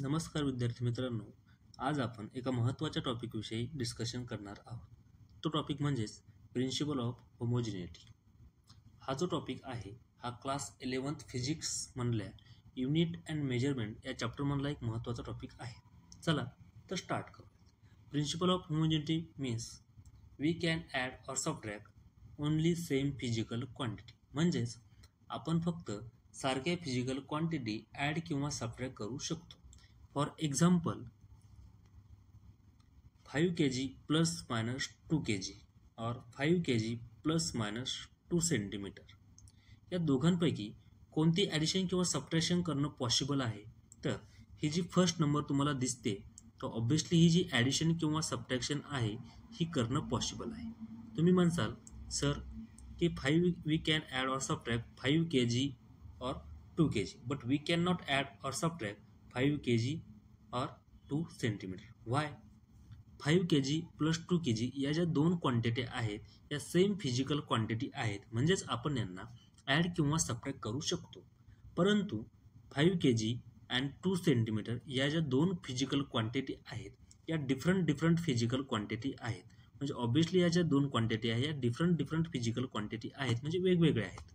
नमस्कार विद्यार्थी मित्रांनो. आज आपण एका महत्त्वाच्या टॉपिकविषयी डिस्कशन करणार आहोत. तो टॉपिक म्हणजेच प्रिन्सिपल ऑफ होमोजिनिटी. हा जो टॉपिक आहे हा क्लास 11th फिजिक्स मधल्या युनिट अँड मेजरमेंट या चॅप्टरमधला एक महत्त्वाचा टॉपिक आहे. चला तर स्टार्ट करू. Principle of homogeneity means we can add or subtract only same physical quantity. म्हणजेच आपण फक्त सारख्या फिजिकल क्वांटिटी ॲड किंवा सबट्रॅक्ट करू शकतो. For example 5 kg plus minus 2 kg और 5 kg प्लस मायनस 2 सेंटीमीटर या दोघांपैकी कोणती ॲडिशन किंवा सबट्रॅक्शन करणं पॉसिबल आहे. तर ही जी फर्स्ट नंबर तुम्हाला दिसते तर ऑब्व्हियसली ही जी ॲडिशन किंवा सबट्रॅक्शन आहे ही करणं पॉसिबल आहे. तुम्ही म्हणसाल सर की 5 we can add or subtract 5 kg और 2 kg but we can not add or subtract 5 kg और 2 centimetre. Why? 5 kg plus 2 kg या ज्या दोन क्वांटिटी आहेत या सेम फिजिकल क्वांटिटी आहेत, म्हणजेच आपण यांना ॲड किंवा सबट्रॅक्ट करू शकतो. परंतु 5 kg अँड 2 सेंटीमीटर या ज्या दोन फिजिकल क्वांटिटी आहेत या डिफरंट फिजिकल क्वांटिटी आहेत. म्हणजे ऑब्व्हियसली या ज्या दोन क्वांटिटी आहेत या डिफरंट फिजिकल क्वांटिटी आहेत, म्हणजे वेगवेगळे आहेत.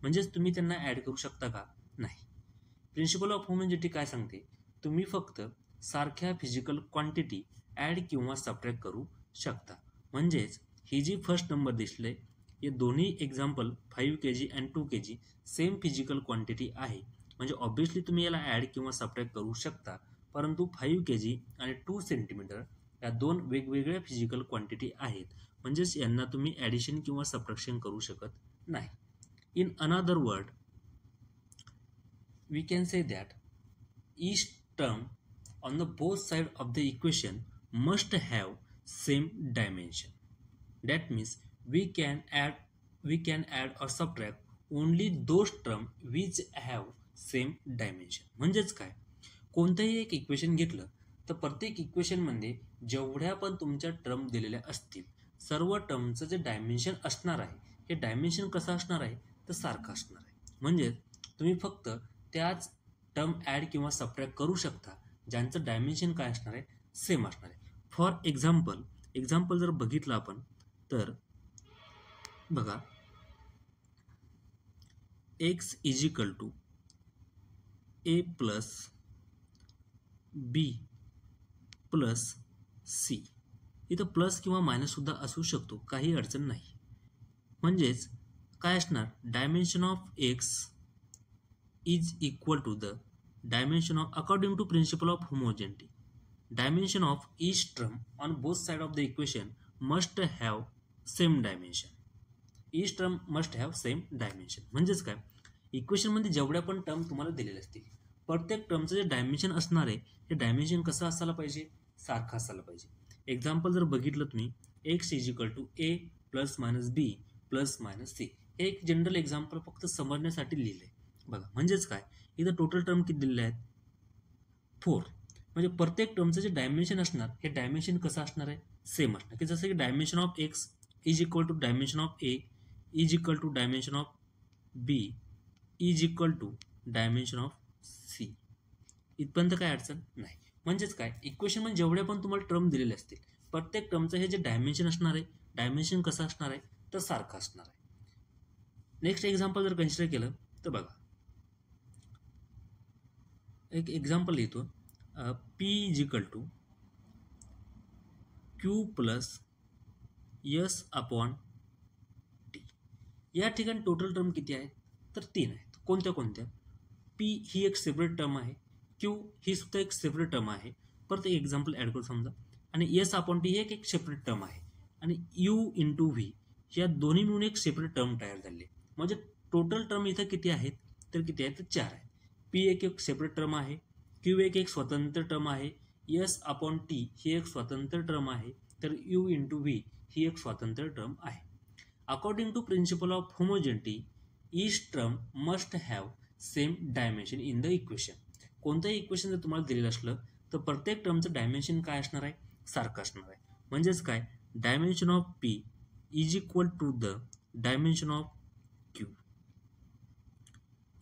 म्हणजेच तुम्ही त्यांना ॲड करू शकता का? नाही. प्रिन्सिपल ऑफ होमोजिनिटी काय सांगते? तुम्ही फक्त सारख्या फिजिकल क्वांटिटी ॲड किंवा सबट्रॅक्ट करू शकता. म्हणजेच ही जी फर्स्ट नंबर दिसले हे दोन्ही example 5 kg and 2 kg same physical quantity आहे, म्हणजे ऑब्व्हियसली तुम्ही याला ॲड किंवा सबट्रॅक्ट करू शकता. परंतु 5 kg आणि 2 सेंटीमीटर या दोन वेगवेगळ्या फिजिकल क्वांटिटी आहेत, म्हणजेच यांना तुम्ही ॲडिशन किंवा सबट्रॅक्शन करू शकत नाही. In another word we can say that each term on the both side of the equation must have same dimension. That means we can add or subtract only those term which have same dimension. म्हणजेच काय? कोणतंही एक equation घेतलं तर प्रत्येक इक्वेशनमध्ये जेवढ्या पण तुमच्या टर्म दिलेल्या असतील सर्व टर्मचं जे डायमेन्शन असणार आहे हे डायमेन्शन कसं असणार आहे तर सारखं असणार आहे. म्हणजे तुम्ही फक्त त्याच टर्म ॲड किंवा सबट्रॅक्ट करू शकता ज्यांचं डायमेन्शन काय असणार आहे सेम असणार आहे. फॉर एक्झाम्पल जर बघितलं आपण तर बघा x is equal to A plus B plus C. इथं प्लस किंवा मायनस सुद्धा असू शकतो, काही अडचण नाही. म्हणजेच काय असणार? Dimension of X is equal to the dimension of, according to principle of homogeneity, dimension of each term on both side of the equation must have same dimension. each term must have same dimension. म्हणजेच काय? Equation मध्ये जेवढ्या पण term तुम्हाला दिलेले असतील प्रत्येक टर्मचं जे डायमेन्शन असणार आहे हे डायमेन्शन कसं असायला पाहिजे? सारखं असायला पाहिजे. एक्झाम्पल जर बघितलं तुम्ही X is equal to A plus minus B plus minus C, हे एक जनरल एक्झाम्पल फक्त समजण्यासाठी लिहिलंय. बघा म्हणजेच काय? इथं टोटल टर्म किती दिलेले आहेत? 4. म्हणजे प्रत्येक टर्मचं जे डायमेन्शन असणार हे डायमेन्शन कसं असणार आहे? सेम असणार. की जसं की dimension of x is equal to dimension of A is equal to dimension of B is equal to dimension of C. इथपर्यंत काय अडचण नाही. म्हणजेच काय? इक्वेशन मध्ये जेवढ्या पण तुम्हाला टर्म दिलेले असतील प्रत्येक टर्मचं हे जे डायमेन्शन असणार आहे डायमेन्शन कसं असणार आहे तर सारखं असणार आहे. नेक्स्ट एक्झाम्पल जर कन्सिडर केलं तर बघा एक एक्झाम्पल लिहितो. P is equal to Q plus S upon T. या ठिकाणी टोटल टर्म किती आहेत तर 3 आहेत. कोणत्या? पी ही एक सेपरेट टर्म आहे, क्यू ही सुद्धा एक सेपरेट टर्म आहे. परत एक एक्झाम्पल ॲड करू समजा. आणि यस अपॉन टी ही एक सेपरेट टर्म आहे. आणि यू इंटू व्ही या दोन्ही मिळून एक सेपरेट टर्म तयार झाले. म्हणजे टोटल टर्म इथं किती आहेत तर किती आहेत तर 4 आहेत. पी एक सेपरेट टर्म आहे, क्यू एक स्वतंत्र टर्म आहे, यस अपॉन टी ही एक स्वतंत्र टर्म आहे, तर यू इंटू व्ही ही एक स्वतंत्र टर्म आहे. According to principle of homogeneity each term must have same dimension in the equation. कोणतंही इक्वेशन जर तुम्हाला दिलेलं असलं तर प्रत्येक टर्मचं डायमेन्शन काय असणार आहे? सारखं असणार आहे. म्हणजेच काय? Dimension of P is equal to the dimension of Q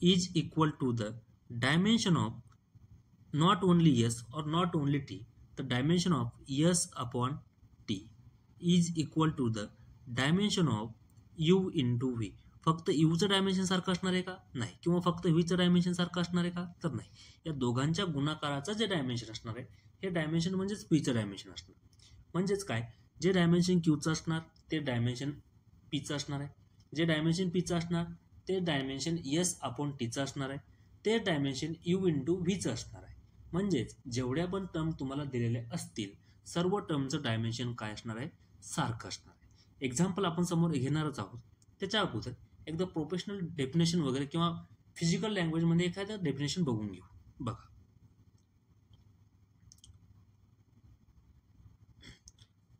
is equal to the dimension of, not only S or not only T, the dimension of S upon T is equal to the dimension of U into V. फक्त यूचं dimension सारखं असणार आहे का? नाही. किंवा फक्त व्हीचं dimension सारखं असणार आहे का? तर नाही. या दोघांच्या गुणाकाराचं जे डायमेन्शन असणार आहे हे डायमेन्शन म्हणजेच पीचं डायमेन्शन असणार. म्हणजेच काय, जे डायमेन्शन क्यूचं असणार ते डायमेन्शन पीचं असणार आहे. जे डायमेन्शन पीचं असणार ते डायमेन्शन एस अपॉन टीचं असणार आहे. ते डायमेन्शन यू इंटू व्हीचं असणार आहे. म्हणजेच जेवढ्या पण टर्म तुम्हाला दिलेले असतील सर्व टर्मचं डायमेन्शन काय असणार आहे? सारखं असणार आहे. एक्झाम्पल आपण समोर घेणारच आहोत. त्याच्या अगोदर एकदा प्रोफेशनल डेफिनेशन वगैरे किंवा फिजिकल लँग्वेजमध्ये एखादं डेफिनेशन बघून घेऊ. बघा,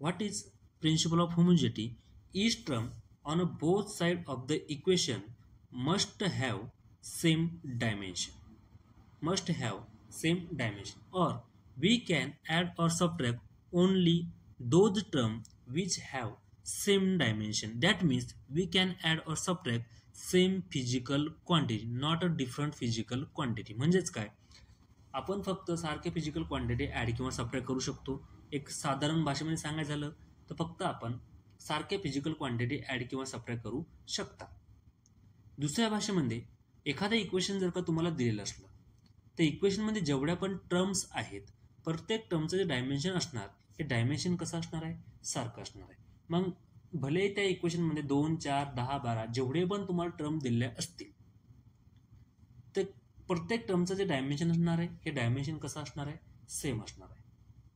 what is principle of homogeneity? Each term on both side of the equation must have same dimension. Must have same dimension, or we can add or subtract only those terms which have same dimension. That means we can add or subtract same physical quantity, not a different physical quantity. म्हणजेच काय, आपण फक्त सारखे physical quantity add किंवा subtract करू शकतो. एक साधारण भाषेमध्ये सांगायचं झालं तर फक्त आपण सारखे फिजिकल क्वांटिटी ॲड किंवा सबट्रॅक्ट करू शकता. दुसऱ्या भाषेमध्ये एखादं इक्वेशन जर का तुम्हाला दिलेलं असलं तर इक्वेशनमध्ये जेवढ्या पण टर्म्स आहेत प्रत्येक टर्मचं जे डायमेन्शन असणार हे डायमेन्शन कसं असणार आहे? सारखं असणार आहे. मग भले त्या इक्वेशनमध्ये 2, 4, 10, 12 जेवढे पण तुम्हाला टर्म दिले असतील ते प्रत्येक टर्मचं जे डायमेन्शन असणार आहे हे डायमेन्शन कसं असणार आहे? सेम असणार आहे.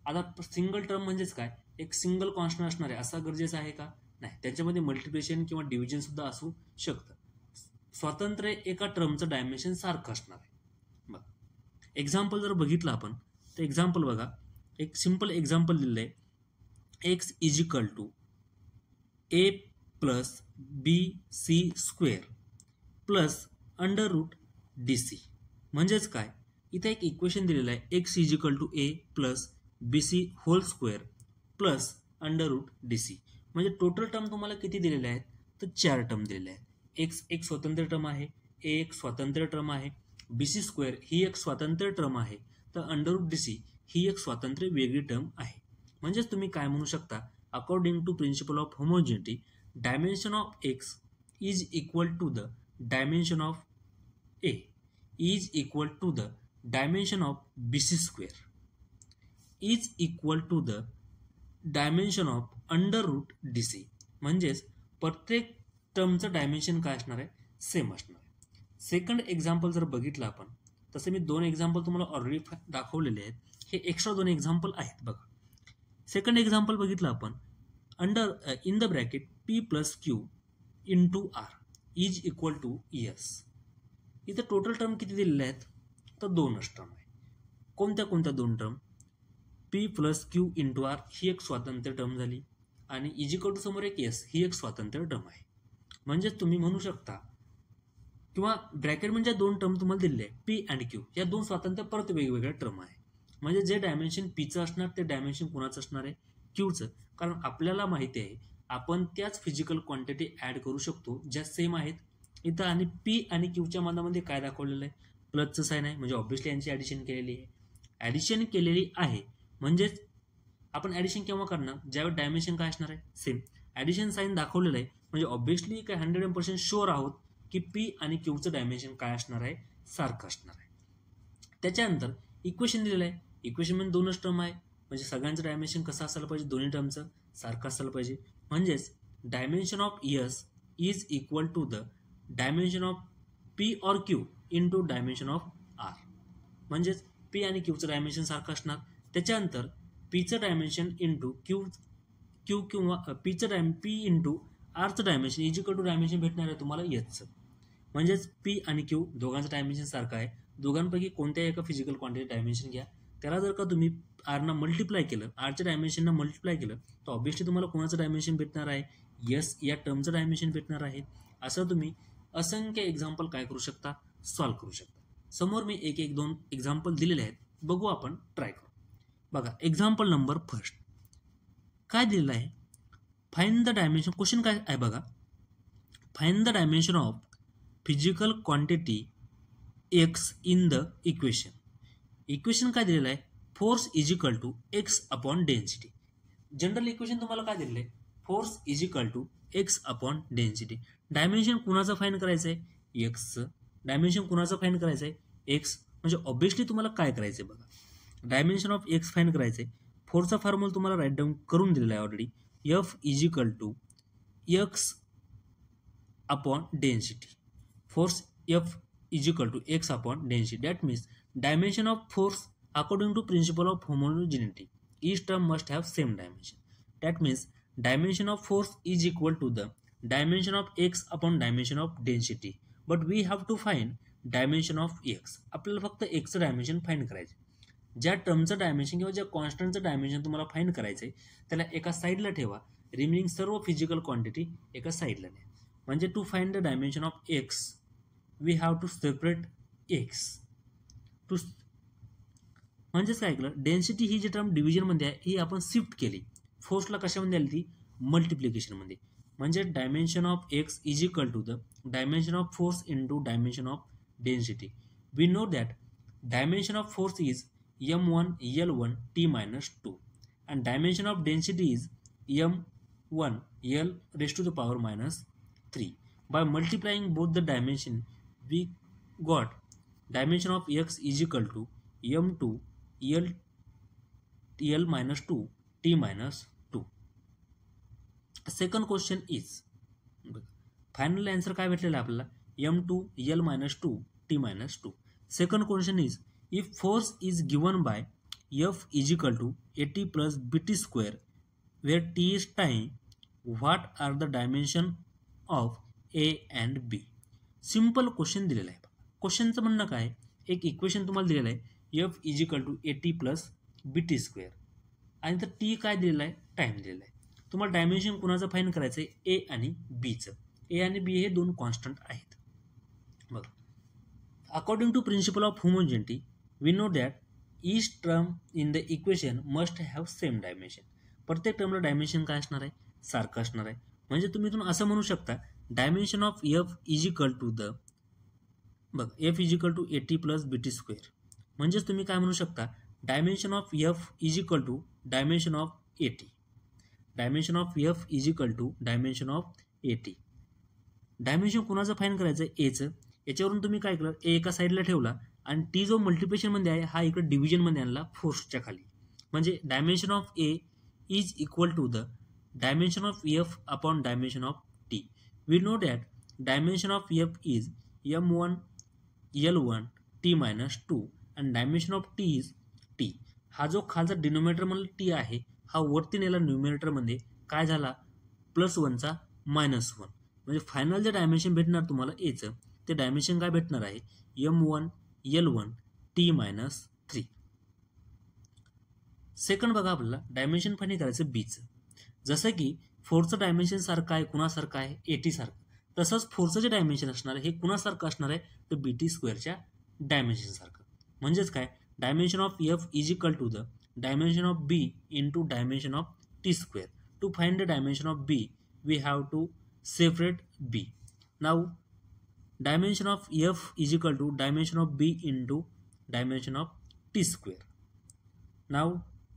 आता सिंगल टर्म म्हणजेच काय, एक सिंगल कॉन्स्टंट असणार आहे असं गरजेचं आहे का? नाही. त्याच्यामध्ये मल्टिप्लिकेशन किंवा डिव्हिजन सुद्धा असू शकतं. स्वतंत्र एका टर्मचं डायमेन्शन सारखं असणार आहे. एक्झाम्पल जर बघितलं आपण तर एक्झाम्पल बघा, एक सिंपल एक्झाम्पल दिलेलं आहे. X is equal to A plus B C square plus under root D C. म्हणजेच काय, इथे एक इक्वेशन दिलेलं आहे X is equal to A plus B C whole square plus under root D C. म्हणजे total term तुम्हाला किती दिलेले आहेत? तर 4 टर्म दिलेले आहेत. एक्स एक स्वतंत्र टर्म आहे, ए एक स्वतंत्र टर्म आहे, बी सी स्क्वेअर ही एक स्वतंत्र टर्म आहे, तर अंडर रूट डी सी ही एक स्वतंत्र वेगळी टर्म आहे. म्हणजेच तुम्ही काय म्हणू शकता, according to principle of homogeneity dimension of x is equal to the dimension of A is equal to the dimension of B C square is equal to the dimension of under root D C. म्हणजेच प्रत्येक टर्मचं dimension काय असणार आहे? Same असणार आहे. Second example जर बघितलं आपण, तसे मी 2 एक्झाम्पल तुम्हाला ऑलरेडी दाखवलेले आहेत. हे एक्स्ट्रा 2 एक्झाम्पल आहेत. बघा, सेकंड एक्झाम्पल बघितलं आपण, under in the bracket p plus q into r is equal to s. इथं टोटल टर्म किती दिलेले आहेत? तर 2च टर्म आहे. कोणत्या 2 term? P plus q into r ही एक स्वतंत्र टर्म झाली आणि इज इक्वल टू समोर एक एस ही एक स्वतंत्र टर्म आहे. म्हणजेच तुम्ही म्हणू शकता किंवा ब्रॅकेट म्हणजे 2 टर्म तुम्हाला दिलेले आहे पी अँड क्यू, या 2 स्वतंत्र परत वेगवेगळ्या टर्म आहे. म्हणजे जे डायमेन्शन पीचं असणार ते डायमेन्शन कोणाचं असणार आहे? क्यूचं. कारण आपल्याला माहिती आहे आपण त्याच फिजिकल क्वांटिटी ॲड करू शकतो ज्या सेम आहेत. इथं आणि पी आणि क्यूच्या मधामध्ये काय दाखवलेलं आहे? प्लसचं साईन आहे, म्हणजे ऑब्व्हियसली यांची ॲडिशन केलेली आहे. ॲडिशन केलेली आहे म्हणजेच आपण ॲडिशन केव्हा करणार? ज्यावेळी डायमेन्शन काय असणार आहे? सेम. ॲडिशन साईन दाखवलेलं आहे म्हणजे ऑब्व्हियसली काय 100% शुअर आहोत की पी आणि क्यूचं डायमेन्शन काय असणार आहे? सारखं असणार आहे. त्याच्यानंतर इक्वेशन दिलेलं आहे. इक्वेशनमध्ये 2च टर्म आहे म्हणजे सगळ्यांचं डायमेन्शन कसं असायला पाहिजे? दोन्ही टर्मचं सारखं असायला पाहिजे. म्हणजेच dimension of s is equal to the dimension of p or q into dimension of r. म्हणजेच पी आणि क्यूचं डायमेन्शन सारखं असणार. त्याच्यानंतर पीचं डायमेन्शन इंटू क्यू किंवा पी इंटू आरचं dimension is equal to dimension भेटणार आहे तुम्हाला एसचं. म्हणजेच पी आणि क्यू दोघांचं डायमेन्शन सारखं आहे. दोघांपैकी कोणत्याही एका फिजिकल क्वांटिटी डायमेन्शन घ्या, त्याला जर का तुम्ही आरना मल्टिप्लाय केलं, आरच्या डायमेन्शनना मल्टिप्लाय केलं तर ऑब्व्हियसली तुम्हाला कोणाचं डायमेन्शन भेटणार आहे? एस या टर्मचं डायमेन्शन भेटणार आहे. असं तुम्ही असंख्य एक्झाम्पल काय करू शकता? सॉल्व्ह करू शकता. समोर मी 1-2 एक्झाम्पल दिलेले आहेत, बघू आपण, ट्राय करू. बघा, एक्झाम्पल नंबर फर्स्ट काय दिलेलं आहे? Find the dimension. क्वेश्चन काय आहे बघा, find the dimension of physical quantity X in the equation. Equation काय दिलेलं आहे, force is equal to X upon density. General equation तुम्हाला काय दिलेलं आहे, force is equal to X upon density. Dimension कुणाचं फाइंड करायचं आहे, एक्सचं. डायमेन्शन कुणाचं फाइंड करायचं आहे, एक्स. म्हणजे ऑब्विसली तुम्हाला काय करायचं आहे बघा, डायमेन्शन ऑफ एक्स फाइंड करायचं आहे. फोर्सचा फॉर्म्युला तुम्हाला राईट डाऊन करून दिलेला आहे already, F is equal to X upon density. Force F is equal to X upon density. That means dimension of force according to principle of homogeneity, each term must have same dimension. That means dimension of force is equal to the dimension of x upon dimension of density, but we have to find dimension of x. आपल्याला फक्त x चं dimension find करायचं. ज्या टर्मचं dimension किंवा ज्या कॉन्स्टंटचं dimension तुम्हाला find करायचं आहे त्याला एका साईडला ठेवा, रिमेनिंग सर्व फिजिकल क्वांटिटी एका साईडला द्या. म्हणजे to find the dimension of X we have to separate X to. म्हणजेच काय केलं, डेन्सिटी ही जी टर्म डिव्हिजनमध्ये आहे ही आपण शिफ्ट केली, फोर्सला कशामध्ये आली ती मल्टिप्लिकेशनमध्ये. म्हणजे dimension of x is equal to the dimension of force into dimension of density. We know that dimension of force is m1 L1 T minus 2 and dimension of density is m1 L raised to the power minus 3. By multiplying both the dimension we got dimension of x is equal to m2 L minus 2 T minus 2. Second question is, final answer काय भेटलेला आहे आपल्याला, m2 L minus 2 T minus 2. Second question is, if force is given by F is equal to at plus bt square where t is time, what are the dimension of A and B? Simple question दिलेला आहे. क्वेश्चनचं म्हणणं काय, एक equation तुम्हाला दिलेलं आहे F is equal to at plus bt square आणि तर t काय दिलेलं आहे, टाइम दिलेला आहे. तुम्हाला डायमेन्शन कुणाचं फाइंड करायचं आहे, A आणि Bचं. A आणि B हे दोन कॉन्स्टंट आहेत. बघ, according to principle of homogeneity we know that each term in the equation must have same dimension. प्रत्येक टर्मला डायमेन्शन काय असणार आहे, सारखं असणार आहे. म्हणजे तुम्ही इथून असं म्हणू शकता dimension of F is equal to the, बघ, f is equal to a t plus b t square. म्हणजेच तुम्ही काय म्हणू शकता, dimension of F is equal to dimension of a t. Dimension of F is equal to dimension of a t. Dimension कुणाचं find करायचं आहे, एचं. याच्यावरून तुम्ही काय केलं, ए एका साईडला ठेवला आणि टी जो मल्टिप्लिकेशनमध्ये आहे हा इकडे डिव्हिजनमध्ये आणला फोर्सच्या खाली. म्हणजे dimension of A is equal to the dimension of F upon dimension of T. We know that dimension of F is m1 L1 T minus 2 and dimension of T is T. हा जो खालचा डिनोमिनेटरमध्ये T आहे हा वरती नेला न्यूमिनेटरमध्ये, काय झाला, +1चा -1. म्हणजे फायनल जे डायमेन्शन भेटणार तुम्हाला एचं ते डायमेन्शन काय भेटणार आहे, m1 L1 T minus 3. Second बघा, आपल्याला डायमेन्शन फाइंड करायचं बीचं. जसं की फोर्सचं डायमेन्शन सारखं आहे, कुणासारखं आहे, एटी सारखं. तसंच फोर्सचं जे डायमेन्शन असणार आहे हे कुणासारखं असणार आहे, तर बीटी स्क्वेअरच्या डायमेन्शन सारखं. म्हणजेच काय, dimension of F is equal to the dimension of B into dimension of T square. To find the dimension of B we have to separate B. Now dimension of f is equal to dimension of b into dimension of t square. Now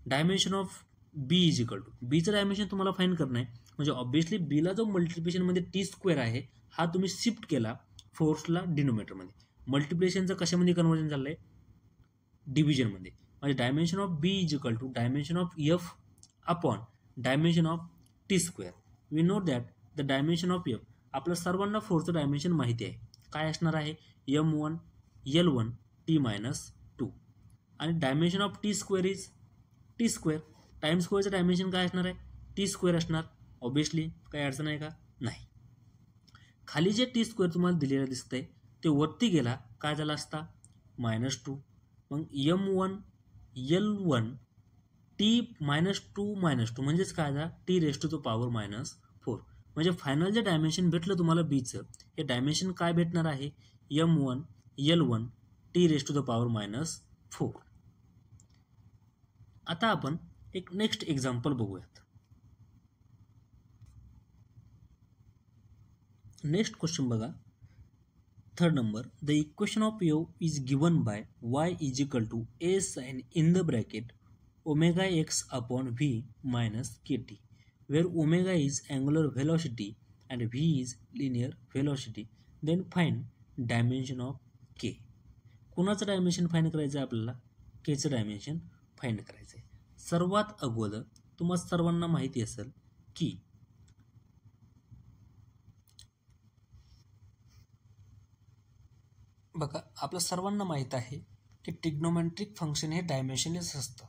dimension of b is equal to, b चं dimension तुम्हाला find करणं आहे. म्हणजे obviously b ला जो मल्टिप्लिकेशनमध्ये T square आहे हा तुम्ही शिफ्ट केला फोर्सला डिनोमिनेटरमध्ये. मल्टिप्लिकेशनचं कशामध्ये कन्वर्जन झालं आहे, डिव्हिजनमध्ये. म्हणजे dimension of b is equal to dimension of f upon dimension of T square. We know that the dimension of f, आपल्या सर्वांना फोर्सचं डायमेन्शन माहिती आहे, काय असणार आहे, m1 L1 T minus 2 आणि dimension of T square is t square. Time स्क्वेअरचं dimension काय असणार आहे, टी स्क्वेअर असणार. ऑब्विसली काही अडचण आहे का, नाही. खाली जे टी स्क्वेअर तुम्हाला दिलेलं दिसतंय ते वरती गेला काय झाला असता, -2. मग m1 L1 T minus 2 म्हणजेच काय झाला, T raised to the power -4. म्हणजे फायनल जे डायमेन्शन भेटलं तुम्हाला बीचं हे डायमेन्शन काय भेटणार आहे, m1 L1 T raised to the power -4. आता आपण एक नेक्स्ट एक्झाम्पल बघूयात. नेक्स्ट क्वेश्चन बघा, Third number, the equation of u is given by y is equal to a sin in the bracket omega x upon v minus kt, where omega is angular velocity and v is linear velocity. Then find dimension of k. कुणाचं dimension find करायचं आहे आपल्याला? केचं dimension find करायचं आहे. सर्वात अगोदर तुम्हाला सर्वांना माहिती असेल की बघा, आपल्या सर्वांना माहीत आहे की ट्रिग्नोमेट्रिक फंक्शन हे डायमेन्शनलेस असतं.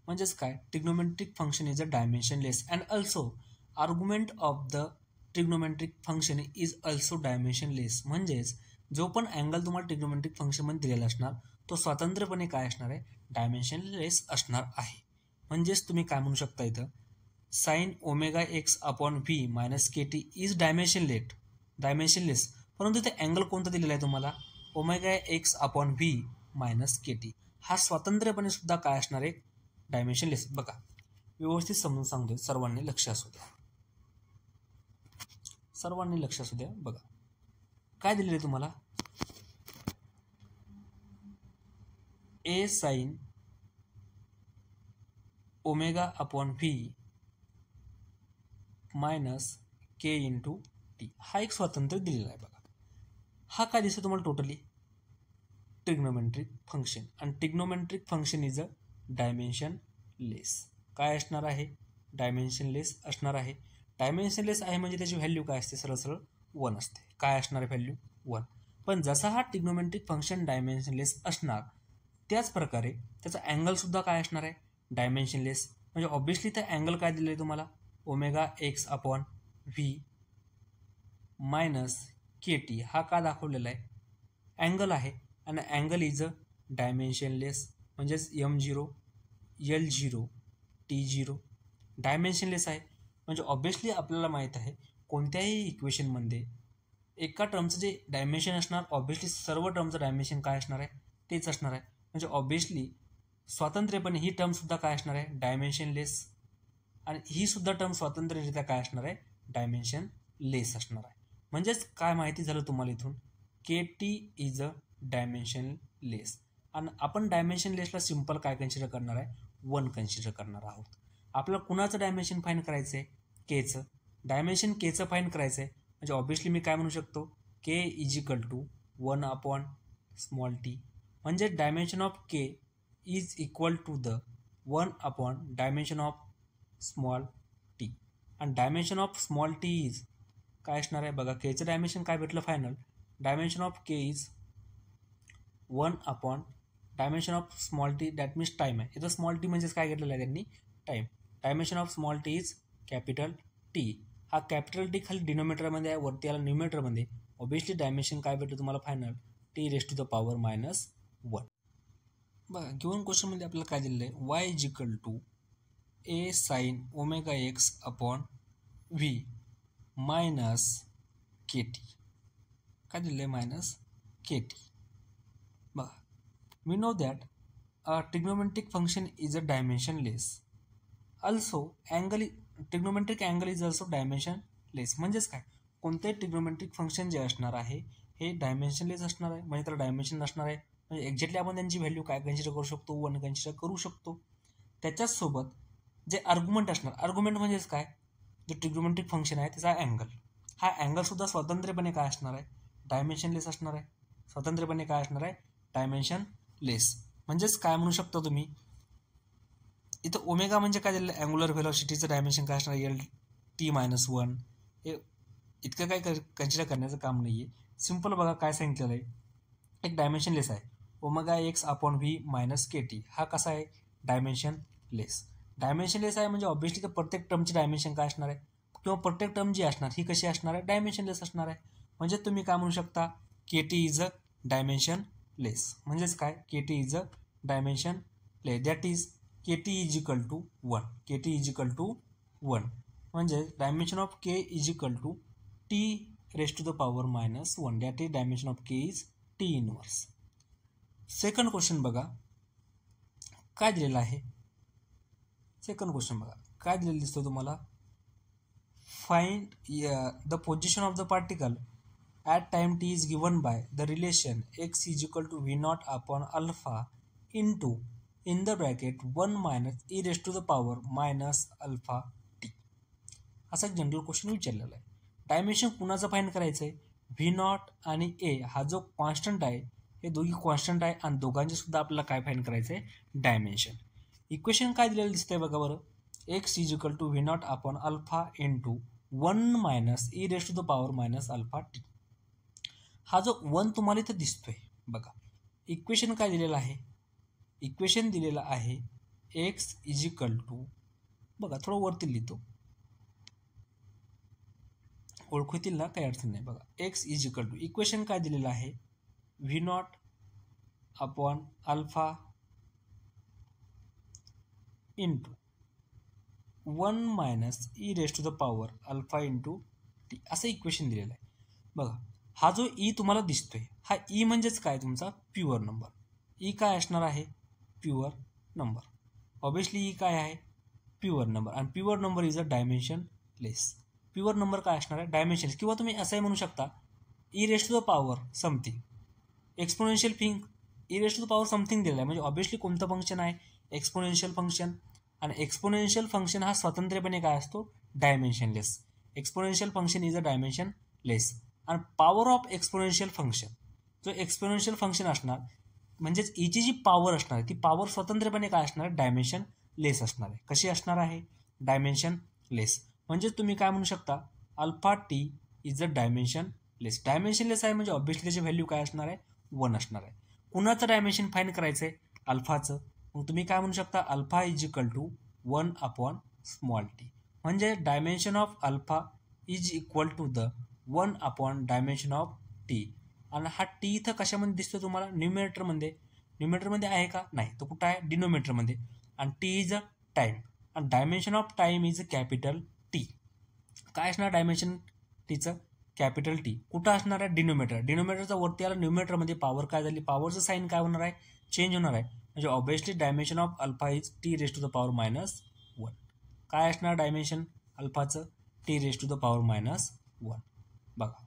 म्हणजेच काय, trigonometric function is a dimensionless and also argument of the trigonometric function is also dimensionless. म्हणजेच जो पण अँगल तुम्हाला ट्रिग्नोमेट्रिक फंक्शनमध्ये दिलेला असणार तो स्वतंत्रपणे काय असणार आहे, डायमेन्शनलेस असणार आहे. म्हणजेच तुम्ही काय म्हणू शकता इथं, sign omega X upon V minus K t is dimensionless. परंतु इथे अँगल कोणता दिलेला आहे तुम्हाला, omega X upon V minus K T, हा स्वतंत्रपणे सुद्धा काय असणार आहे, डायमेन्शनलेस. बघा व्यवस्थित समजून सांगतोय, सर्वांनी लक्ष असू द्या. बघा काय दिलेलं आहे तुम्हाला, a sine omega upon V minus k into t, हा एक स्वतंत्र दिलेला आहे. बघा हा काय दिसतो तुम्हाला, टोटली ट्रिग्नोमेट्रिक फंक्शन. आणि trigonometric function is a dimensionless. काय असणार आहे, डायमेन्शनलेस असणार आहे. डायमेन्शनलेस आहे म्हणजे त्याची व्हॅल्यू काय असते, सरळ 1 असते. काय असणार आहे व्हॅल्यू, 1. पण जसा हा ट्रिग्नोमेट्रिक फंक्शन डायमेन्शनलेस असणार त्याच प्रकारे त्याचा अँगलसुद्धा काय असणार आहे, डायमेन्शनलेस. म्हणजे ऑब्विसली त्या अँगल काय दिलं आहे तुम्हाला, omega X upon V minus K T, हा का दाखवलेला आहे, अँगल आहे. आणि अँगल इज अ डायमेन्शनलेस. म्हणजेच M0 L0 T0 डायमेन्शनलेस आहे. म्हणजे ऑब्विसली आपल्याला माहीत आहे कोणत्याही इक्वेशनमध्ये एका टर्मचं जे डायमेन्शन असणार, ऑब्विसली सर्व टर्मचं डायमेन्शन काय असणार आहे, तेच असणार आहे. म्हणजे ऑब्विसली स्वतंत्रपणे ही टर्मसुद्धा काय असणार आहे, डायमेन्शनलेस. आणि ही सुद्धा टर्म स्वतंत्ररित्या काय असणार आहे, डायमेन्शनलेस असणार आहे. म्हणजेच काय माहिती झालं तुम्हाला इथून, के टी इज अ डायमेन्शनलेस. आणि आपण डायमेन्शनलेसला सिम्पल काय कन्सिडर करणार आहे, 1 कन्सिडर करणार आहोत. आपल्याला कुणाचं डायमेन्शन फाईंड करायचं आहे, केचं. डायमेन्शन केचं फाईंड करायचं आहे. म्हणजे ऑब्विसली मी काय म्हणू शकतो, k is equal to 1 upon small t. म्हणजे dimension of k is equal to the 1 upon dimension of small t. आणि dimension of small t is काय असणार आहे, बघा केचं डायमेन्शन काय भेटलं final, dimension of k is 1 upon dimension of small t, that means time आहे. इथं स्मॉल टी म्हणजेच काय घेतलेलं आहे त्यांनी, time. Dimension of small t is capital T. हा कॅपिटल टी खाली डिनोमिनेटरमध्ये आहे, वरती आला न्यूमिनेटरमध्ये. ऑब्विसली डायमेन्शन काय भेटलं तुम्हाला final, T raise to the power -1. बघा गिवन क्वेश्चनमध्ये आपल्याला काय दिलेलं आहे, Y is equal to A sine omega X upon V minus K T. काय दिलं आहे, मायनस के टी. बघा we know that a trigonometric function is a dimensionless. Also trigonometric angle is also dimensionless. म्हणजेच काय, कोणतेही trigonometric function जे असणार आहे हे डायमेन्शनलेस असणार आहे. म्हणजे त्याला डायमेन्शन असणार आहे. म्हणजे एक्झॅक्टली आपण त्यांची व्हॅल्यू काय कन्सिडर करू शकतो, 1 कन्सिडर करू शकतो. त्याच्याचसोबत जे आर्ग्युमेंट असणार, आर्ग्युमेंट म्हणजेच काय, जे ट्रिग्नोमेट्रिक फंक्शन आहे त्याचा अँगल, हा अँगलसुद्धा स्वतंत्रपणे काय असणार आहे, डायमेन्शनलेस असणार आहे. स्वतंत्रपणे काय असणार आहे, डायमेन्शनलेस. म्हणजेच काय म्हणू शकता तुम्ही, इथं ओमेगा म्हणजे काय दिलं, अँग्युलर व्हेलॉसिटीचं डायमेन्शन काय असणार, LT-1. हे इतकं काय कन्सिडर करण्याचं काम नाही आहे. सिम्पल बघा काय सांगितलेलं आहे, एक डायमेन्शनलेस आहे, omega X upon V minus K T. हा कसा आहे, डायमेन्शनलेस. डायमेन्शनलेस आहे म्हणजे ऑब्व्हियसली तर प्रत्येक टर्मची डायमेन्शन काय असणार आहे, किंवा प्रत्येक टर्म जी असणार ही कशी असणार आहे, डायमेन्शनलेस असणार आहे. म्हणजे तुम्ही काय म्हणू शकता, k t is a dimensionless. म्हणजेच काय, k t is a dimensionless, that is k t is equal to 1. K t is equal to 1 म्हणजे dimension of k is equal to T raise to the power -1. That is dimension of k is t inverse. Second question बघा काय दिलेलं आहे. Second question बघा काय दिलेलं दिसतं तुम्हाला, find the position of the particle at time T is given by the relation X is equal to V naught upon alpha into in the bracket 1 minus E raise to the power minus alpha T. असा एक general question विचारलेला आहे. Dimension कुणाचं find करायचं आहे? V not आणि ए हा जो कॉन्स्टंट आहे, हे दोघी कॉन्स्टंट आहे आणि दोघांचे सुद्धा आपल्याला काय फाईंड करायचं आहे? डायमेन्शन. इक्वेशन काय दिलेलं दिसतंय बघा बरं. X is equal to V naught upon alpha into 1 minus E raise to the power minus alpha T. हा जो 1 तुम्हाला इथं दिसतोय बघा. इक्वेशन काय दिलेलं आहे? इक्वेशन दिलेलं आहे एक्स इज इक्वल टू, बघा थोडं वरती लिहितो, ओळखू येतील ना, काही अडचण नाही. बघा X is equal to equation काय दिलेलं आहे? V naught upon alpha into 1 minus E raise to the power alpha into T असं इक्वेशन दिलेलं आहे. बघा हा जो ई तुम्हाला दिसतोय, हा ई म्हणजेच काय? तुमचा प्युअर नंबर. ई काय असणार आहे? Pure number. ऑब्वियसली ई काय आहे? Pure number. आणि pure number is a dimensionless. Pure number काय असणार आहे? डायमेन्शन. किंवा तुम्ही असंही म्हणू शकता e raise to the power something, exponential thing. E raise to the power something दिलेला आहे म्हणजे ऑब्वियसली कोणतं फंक्शन आहे? Exponential function. आणि एक्सपोनेन्शियल फंक्शन हा स्वतंत्रपणे काय असतो? Dimensionless. Exponential function is a dimensionless. आणि पॉवर ऑफ एक्सपोनेन्शियल फंक्शन, जो एक्सपोनेन्शियल फंक्शन असणार म्हणजेच ईची जी पॉवर असणार आहे ती पॉवर स्वतंत्रपणे काय असणार आहे? डायमेन्शन लेस असणार आहे. कशी असणार आहे? डायमेन्शन लेस. म्हणजेच तुम्ही काय म्हणू शकता? Alpha t is a dimensionless. Dimensionless आहे म्हणजे ऑब्वियसली त्याची व्हॅल्यू काय असणार आहे? 1 असणार आहे. कुणाचं डायमेन्शन फाईंड करायचं आहे? अल्फाचं. मग तुम्ही काय म्हणू शकता? Alpha is equal to 1 upon small t. म्हणजे dimension of alpha is equal to the 1 upon dimension of t. आणि हा टी इथं कशामध्ये दिसतो तुम्हाला? न्यूमरेटरमध्ये. न्यूमरेटरमध्ये आहे का? नाही. तो कुठं आहे? डिनोमिनेटरमध्ये. आणि टी इज अ टाईम. आणि dimension of time is a capital T. काय असणार डायमेन्शन टीचं? Capital T. कुठं असणार आहे? डिनोमिनेटर. डिनोमिनेटरचा वरती आला न्यूमरेटरमध्ये पॉवर काय झाली? पॉवरचं साईन काय होणार आहे? चेंज होणार आहे. म्हणजे obviously dimension of alpha is t raise to the power minus 1. काय असणार डायमेन्शन अल्फाचं? T raise to the power minus 1. बघा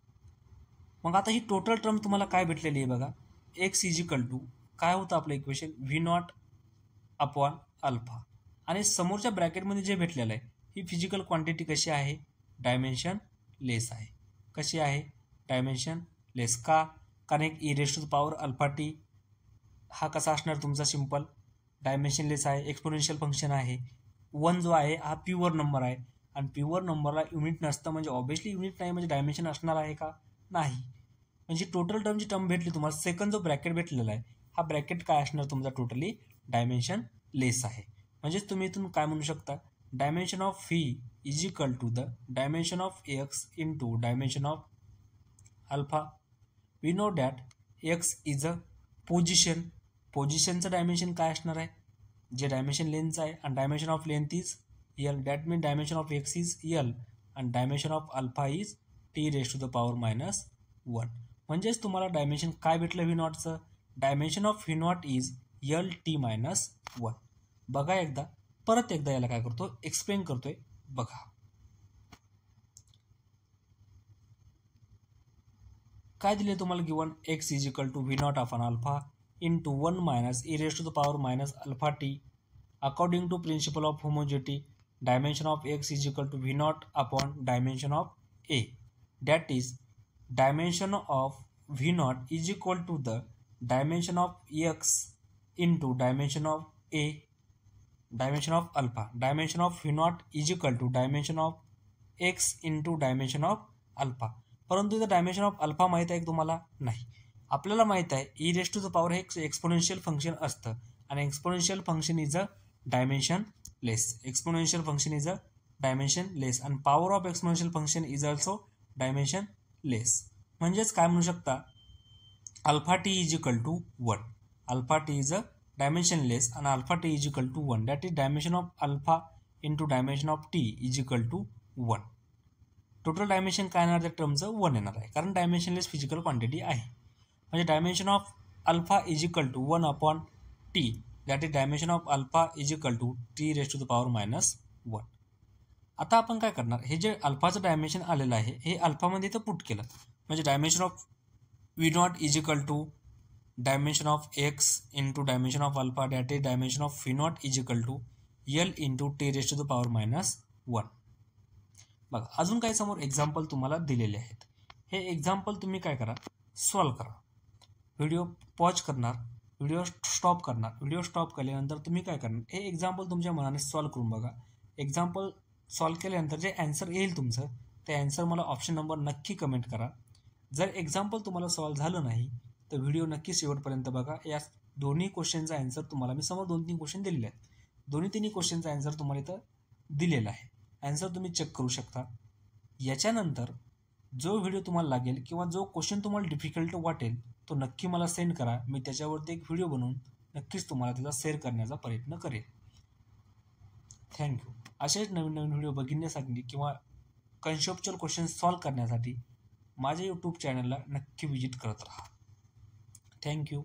मग आता ही टोटल टर्म तुम्हाला काय भेटलेली आहे बघा. एक्स इज इक्वल टू काय होतं आपलं equation? V naught upon alpha. आणि समोरच्या ब्रॅकेटमध्ये जे भेटलेलं आहे ही फिजिकल क्वांटिटी कशी आहे? डायमेन्शन लेस आहे. कशी आहे? Dimension less. का? कारण एक E raise to the power alpha T हा कसा असणार तुमचा? सिम्पल डायमेन्शन लेस आहे. एक्सपोनेन्शियल फंक्शन आहे. 1 जो आहे हा प्युअर नंबर आहे आणि प्युअर नंबरला युनिट नसतं म्हणजे ऑब्वियसली युनिट नाही म्हणजे डायमेन्शन असणार आहे का? नाही. म्हणजे टोटल टर्मची टर्म भेटली तुम्हाला. सेकंड जो ब्रॅकेट भेटलेला आहे हा ब्रॅकेट काय असणार तुमचा? टोटली डायमेन्शन लेस आहे. म्हणजेच तुम्ही इथून काय म्हणू शकता? Dimension of v is equal to the dimension of x into dimension of alpha. We know that x is a position. पोझिशनचं डायमेन्शन काय असणार आहे? जे डायमेन्शन लेंथचं आहे. आणि dimension of length is L. That mean dimension of x is L आणि dimension of alpha is t raise to the power minus 1. म्हणजेच तुम्हाला डायमेन्शन काय भेटलं व्ही नॉटचं? Dimension of V naught is L T minus 1. बघा एकदा, परत एकदा याला काय करतो? एक्सप्लेन करतोय. बघा काय दिले तुम्हाला given? X is equal to V naught upon alpha into 1 minus e raised to the power minus alpha t. According to principle of homogeneity, dimension of x is equal to v naught upon dimension of a. That is, dimension of v naught is equal to the dimension of x into dimension of a, dimension of alpha. Dimension of v naught is equal to dimension of x into dimension of alpha. परंतु इथं dimension of alpha माहीत आहे की तुम्हाला? नाही. आपल्याला माहीत आहे e raise to the power हे एक्सपोनेन्शियल फंक्शन असतं आणि exponential function is a dimensionless. Exponential function is a dimensionless आणि power of exponential function is also dimensionless. म्हणजेच काय म्हणू शकता? Alpha t is equal to 1. Alpha t is a dimensionless आणि alpha t is equal to 1. That is dimension of alpha into dimension of t is equal to 1. Total dimension काय येणार त्या टर्मचं? 1 येणार आहे कारण डायमेन्शनलेस फिजिकल क्वांटिटी आहे. म्हणजे dimension of alpha is equal to 1 upon T. That is dimension of alpha is equal to T raise to the power minus 1. आता आपण काय करणार? हे जे अल्फाचं डायमेन्शन आलेलं आहे हे अल्फामध्ये इथं पुट केलं म्हणजे dimension of V naught is equal to dimension of x into dimension of alpha that is dimension of V naught is equal to L into T raise to the power -1. बघा अजून काही समोर example तुम्हाला दिलेले आहेत. हे example तुम्ही काय करा, सॉल्व करा. व्हिडिओ पॉज करणार, व्हिडिओ स्टॉप करणार. व्हिडिओ स्टॉप केल्यानंतर तुम्ही काय करणार, हे एक्झाम्पल तुमच्या मनाने सॉल्व करून बघा. एक्झाम्पल सॉल्व केल्यानंतर जे ॲन्सर येईल तुमचं ते ॲन्सर मला ऑप्शन नंबर नक्की कमेंट करा. जर एक्झाम्पल तुम्हाला सॉल्व झालं नाही तर व्हिडिओ नक्की शेवटपर्यंत बघा. या दोन्ही क्वेश्चनचा ॲन्सर तुम्हाला मी समोर 2-3 क्वेश्चन दिलेले आहेत. दोन्ही क्वेश्चनचा ॲन्सर तुम्हाला इथं दिलेला आहे. ॲन्सर तुम्ही चेक करू शकता. याच्यानंतर जो व्हिडिओ तुम्हाला लागेल किंवा जो क्वेश्चन तुम्हाला डिफिकल्ट वाटेल तो नक्की मला सेंड करा. मी त्याच्यावरती एक व्हिडिओ बनवून नक्कीच तुम्हाला त्याचा शेअर करण्याचा प्रयत्न करेन. थँक्यू. असेच नवीन व्हिडिओ बघण्यासाठी किंवा कन्सेप्च्युअल क्वेश्चन सॉल्व करण्यासाठी माझ्या यूट्यूब चॅनलला नक्की विजिट करत राहा. थँक्यू.